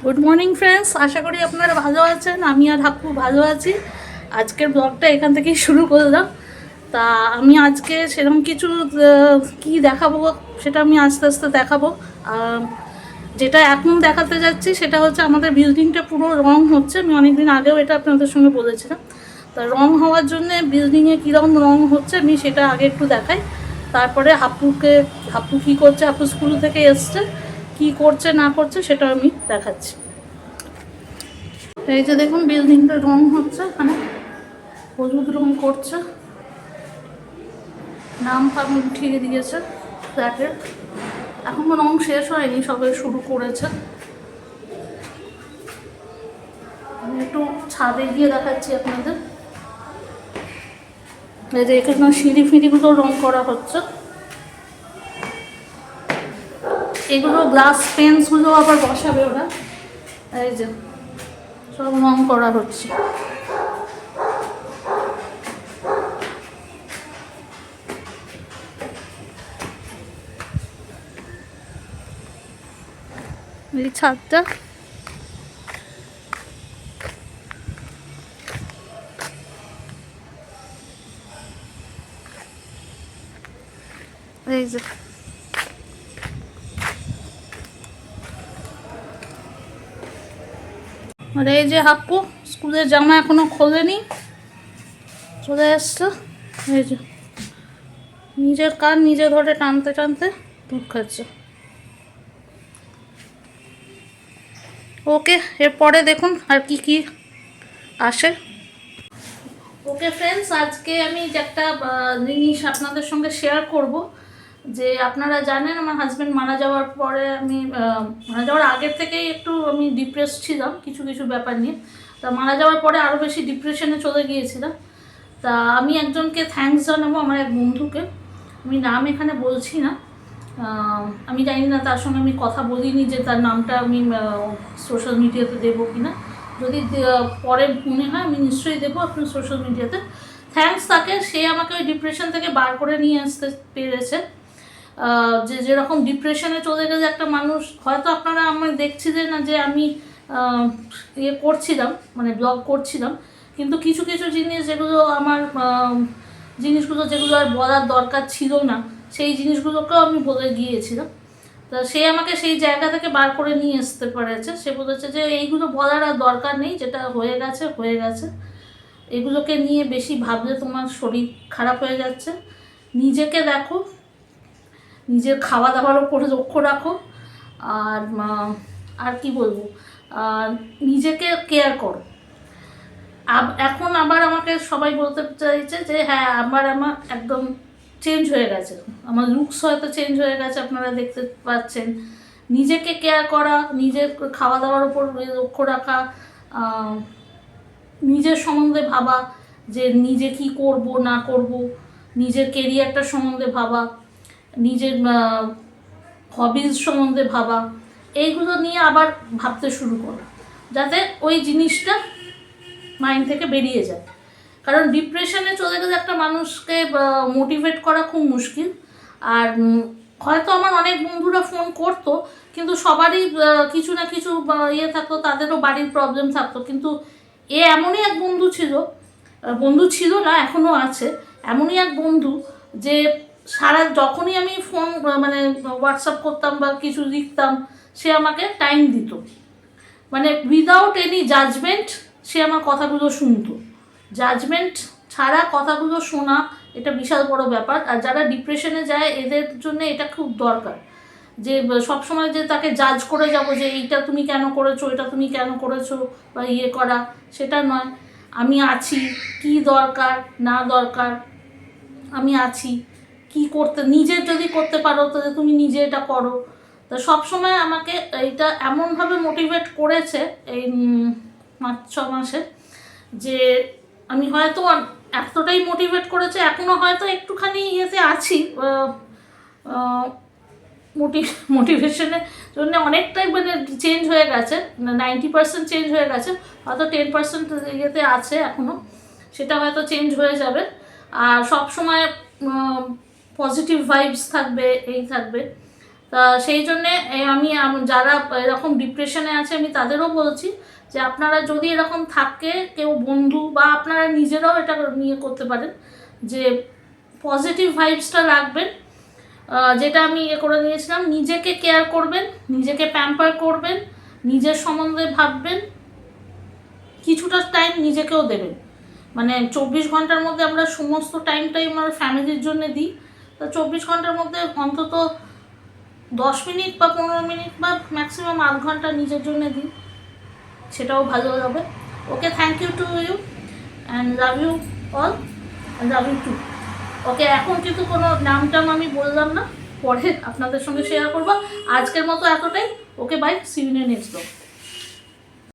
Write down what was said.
Good morning friends, আশা করি আপনারা ভালো আছেন। আমি আর হাপ্পু ভালো আছি। আজকের ব্লগটা এখান থেকেই শুরু করলাম। তা আমি আজকে সেরকম কিছু কি দেখাবো সেটা আমি আস্তে আস্তে দেখাবো। যেটা এখন দেখাতে যাচ্ছি সেটা হচ্ছে আমাদের বিল্ডিংটা পুরো রং হচ্ছে। আমি অনেকদিন আগেও এটা আপনাদের সঙ্গে বলেছিলাম। তা রং হওয়ার জন্যে বিল্ডিংয়ে কীরকম রং হচ্ছে আমি সেটা আগে একটু দেখাই। তারপরে হাপ্পু কী করছে, হাপ্পু স্কুল থেকে এসছে, কি করছে না করছে সেটা আমি দেখাচ্ছি। এই যে দেখুন বিল্ডিংটা রং হচ্ছে, মানে হলুদ রং করছে, নাম ফাম উঠিয়ে দিয়েছে ফ্ল্যাটের। এখনো রং শেষ হয়নি, সবাই শুরু করেছে। আমি একটু ছাদে গিয়ে দেখাচ্ছি আপনাদের। এই যে এখানে সিঁড়ি ফিঁড়িগুলো রং করা হচ্ছে। এগুলো গ্লাস পেন্সগুলো আবার বসাবে ওরা। এই যে সব রং করা হচ্ছে। এই ছাদটা এই যে আর এই যে হাপ্পু স্কুলের জামা এখনো খোলেনি, চলে এসছে। এই যে নিজের কান নিজে ধরে টানতে টানতে দুধ খাচ্ছে। ওকে, এরপরে দেখুন আর কি কি আসে। ওকে ফ্রেন্ডস, আজকে আমি একটা জিনিস আপনাদের সঙ্গে শেয়ার করব। যে আপনারা জানেন আমার হাজব্যান্ড মারা যাওয়ার পরে আমি মারা যাওয়ার আগের থেকেই একটু আমি ডিপ্রেস ছিলাম কিছু কিছু ব্যাপার নিয়ে। তা মারা যাওয়ার পরে আরও বেশি ডিপ্রেশনে চলে গিয়েছিলাম। তা আমি একজনকে থ্যাঙ্কস জানাবো, আমার এক বন্ধুকে। আমি নাম এখানে বলছি না, আমি জানি না তার সঙ্গে আমি কথা বলিনি যে তার নামটা আমি সোশ্যাল মিডিয়াতে দেবো কি না। যদি পরে মনে হয় আমি নিশ্চয়ই দেবো আপনার সোশ্যাল মিডিয়াতে। থ্যাঙ্কস তাকে, সে আমাকে ওই ডিপ্রেশন থেকে বার করে নিয়ে আসতে পেরেছে। যে যেরকম ডিপ্রেশনে চলে গেলে একটা মানুষ, হয়তো আপনারা আমার দেখছিলেন না যে আমি ইয়ে করছিলাম, মানে ব্লগ করছিলাম, কিন্তু কিছু কিছু জিনিস যেগুলো আমার জিনিসগুলো যেগুলো আর বলার দরকার ছিল না সেই জিনিসগুলোকেও আমি বলে গিয়েছিলাম। তা সে আমাকে সেই জায়গা থেকে বার করে নিয়ে আসতে পেরেছে। সে বলেছে যে এইগুলো বলার আর দরকার নেই, যেটা হয়ে গেছে হয়ে গেছে, এগুলোকে নিয়ে বেশি ভাবলে তোমার শরীর খারাপ হয়ে যাচ্ছে। নিজেকে দেখো, নিজের খাওয়া দাওয়ার উপরে লক্ষ্য রাখো, আর আর কি বলবো, নিজেকে কেয়ার করো। এখন আবার আমাকে সবাই বলতে চাইছে যে হ্যাঁ আমার একদম চেঞ্জ হয়ে গেছে, আমার লুকস হয়তো চেঞ্জ হয়ে গেছে, আপনারা দেখতে পাচ্ছেন। নিজেকে কেয়ার করা, নিজের খাওয়া দাওয়ার উপর লক্ষ্য রাখা, নিজের সম্বন্ধে ভাবা যে নিজে কি করব না করব, নিজের কেরিয়ারটা সম্বন্ধে ভাবা, নিজের হবিজ সম্বন্ধে ভাবা, এইগুলো নিয়ে আবার ভাবতে শুরু করো, যাতে ওই জিনিসটা মাইন্ড থেকে বেরিয়ে যায়। কারণ ডিপ্রেশনে চলে গেলে একটা মানুষকে মোটিভেট করা খুব মুশকিল। আর হয়তো আমার অনেক বন্ধুরা ফোন করতো, কিন্তু সবারই কিছু না কিছু ইয়ে থাকতো, তাদেরও বাড়ির প্রবলেম থাকতো। কিন্তু এমনই এক বন্ধু ছিল না, এখনও আছে, এমনই এক বন্ধু যে যখনই আমি ফোন মানে হোয়াটসঅ্যাপ করতাম বা কিছু লিখতাম, সে আমাকে টাইম দিত, মানে উইদাউট এনি জাজমেন্ট সে আমার কথাগুলো শুনতো। জাজমেন্ট ছাড়া কথাগুলো শোনা, এটা বিশাল বড় ব্যাপার। আর যারা ডিপ্রেশনে যায় এদের জন্য এটা খুব দরকার, যে সবসময় যে তাকে জাজ করে যাব যে এইটা তুমি কেন করেছো, এটা তুমি কেন করেছো, বা ইয়ে করা, সেটা নয়। আমি আছি, কি দরকার না দরকার আমি আছি, কি করতে নিজের যদি করতে পারো তাহলে তুমি নিজে এটা করো। তা সবসময় আমাকে এইটা এমনভাবে মোটিভেট করেছে এই 5-6 মাসে, যে আমি হয়তো এতটাই মোটিভেট করেছে, এখনও হয়তো একটুখানি ইয়েতে আছি, মোটিভেশনের জন্য অনেকটাই মানে চেঞ্জ হয়ে গেছে, 90% চেঞ্জ হয়ে গেছে, হয়তো 10% ইয়েতে আছে এখনও, সেটা হয়তো চেঞ্জ হয়ে যাবে। আর সব সময় পজিটিভ ভাইবস থাকবে, এই থাকবে। তা সেই জন্যে আমি যারা এরকম ডিপ্রেশনে আছে আমি তাদেরও বলছি যে আপনারা যদি এরকম থাকে কেউ বন্ধু বা আপনারা নিজেরাও এটা নিয়ে করতে পারেন যে পজিটিভ ভাইবসটা রাখবেন, যেটা আমি করে নিয়েছিলাম। নিজেকে কেয়ার করবেন, নিজেকে প্যাম্পার করবেন, নিজের সম্বন্ধে ভাববেন, কিছুটা টাইম নিজেকেও দেবেন। মানে 24 ঘন্টার মধ্যে আমরা সমস্ত টাইমটাই আমার ফ্যামিলির জন্য দিই, তো 24 ঘন্টার মধ্যে অন্তত 10 মিনিট বা 15 মিনিট বা ম্যাক্সিমাম আধ ঘন্টা নিজের জন্য দিই, সেটাও ভালো হবে। Okay, thank you to you and love you all, love you too. Okay, এখন কিন্তু কোনো নাম আমি বললাম না, পরে আপনাদের সঙ্গে শেয়ার করবো। আজকের মতো এতটাই। Okay, bye, see you in next blog.